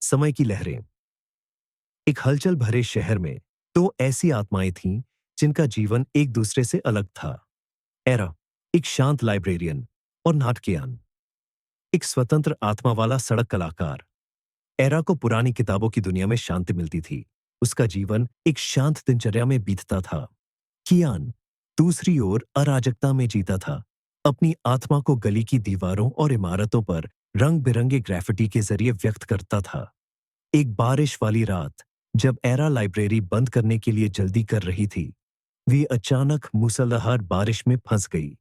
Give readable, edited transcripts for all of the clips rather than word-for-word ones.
समय की लहरें। एक हलचल भरे शहर में दो ऐसी आत्माएं थीं जिनका जीवन एक दूसरे से अलग था। एरा, एक शांत लाइब्रेरियन, और नाटकियान, एक स्वतंत्र आत्मा वाला सड़क कलाकार। एरा को पुरानी किताबों की दुनिया में शांति मिलती थी। उसका जीवन एक शांत दिनचर्या में बीतता था। कियान दूसरी ओर अराजकता में जीता था। अपनी आत्मा को गली की दीवारों और इमारतों पर रंग बिरंगे ग्राफिटी के जरिए व्यक्त करता था। एक बारिश वाली रात, जब एरा लाइब्रेरी बंद करने के लिए जल्दी कर रही थी, वे अचानक मूसलाधार बारिश में फंस गई।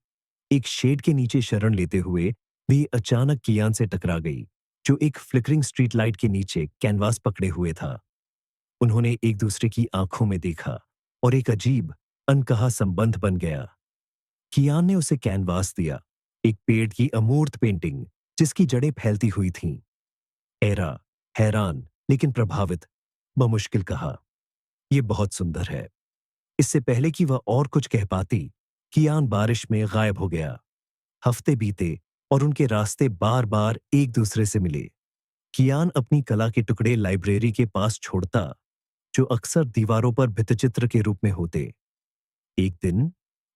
एक शेड के नीचे शरण लेते हुए वे अचानक कियान से टकरा गई, जो एक फ्लिकरिंग स्ट्रीट लाइट के नीचे कैनवास पकड़े हुए था। उन्होंने एक दूसरे की आंखों में देखा और एक अजीब, अनकहा संबंध बन गया। कियान ने उसे कैनवास दिया, एक पेड़ की अमूर्त पेंटिंग जिसकी जड़ें फैलती हुई थीं। एरा, हैरान लेकिन प्रभावित, बमुश्किल कहा, "यह बहुत सुंदर है।" इससे पहले कि वह और कुछ कह पाती, कियान बारिश में गायब हो गया। हफ्ते बीते और उनके रास्ते बार बार एक दूसरे से मिले। कियान अपनी कला के टुकड़े लाइब्रेरी के पास छोड़ता, जो अक्सर दीवारों पर भित्तिचित्र के रूप में होते। एक दिन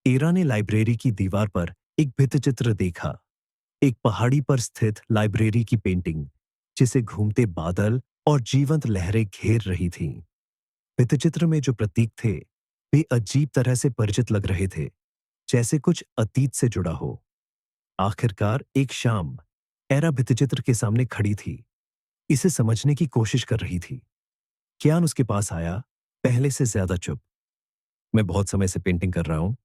एरा ने लाइब्रेरी की दीवार पर एक भित्तिचित्र देखा, एक पहाड़ी पर स्थित लाइब्रेरी की पेंटिंग, जिसे घूमते बादल और जीवंत लहरें घेर रही थीं। भित्तिचित्र में जो प्रतीक थे, वे अजीब तरह से परिचित लग रहे थे, जैसे कुछ अतीत से जुड़ा हो। आखिरकार एक शाम एरा भित्तिचित्र के सामने खड़ी थी, इसे समझने की कोशिश कर रही थी। कियान उसके पास आया, पहले से ज्यादा चुप। "मैं बहुत समय से पेंटिंग कर रहा हूं,"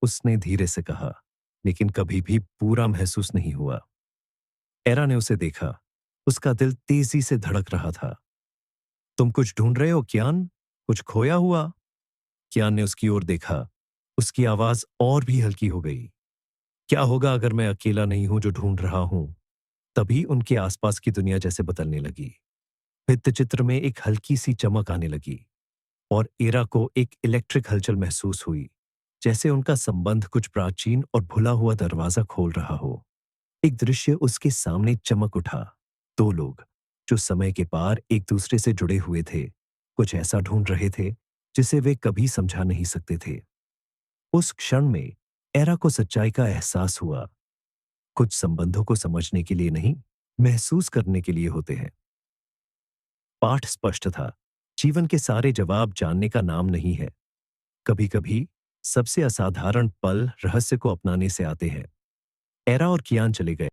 उसने धीरे से कहा, "लेकिन कभी भी पूरा महसूस नहीं हुआ।" एरा ने उसे देखा, उसका दिल तेजी से धड़क रहा था। "तुम कुछ ढूंढ रहे हो कियान? कुछ खोया हुआ?" कियान ने उसकी ओर देखा, उसकी आवाज और भी हल्की हो गई। "क्या होगा अगर मैं अकेला नहीं हूं जो ढूंढ रहा हूं?" तभी उनके आसपास की दुनिया जैसे बदलने लगी। भित्तिचित्र में एक हल्की सी चमक आने लगी और एरा को एक इलेक्ट्रिक हलचल महसूस हुई, जैसे उनका संबंध कुछ प्राचीन और भुला हुआ दरवाजा खोल रहा हो। एक दृश्य उसके सामने चमक उठा। दो लोग, जो समय के पार एक दूसरे से जुड़े हुए थे, कुछ ऐसा ढूंढ रहे थे जिसे वे कभी समझा नहीं सकते थे। उस क्षण में एरा को सच्चाई का एहसास हुआ। कुछ संबंधों को समझने के लिए नहीं, महसूस करने के लिए होते हैं। पाठ स्पष्ट था, जीवन के सारे जवाब जानने का नाम नहीं है। कभी कभी सबसे असाधारण पल रहस्य को अपनाने से आते हैं। एरा और कियान चले गए।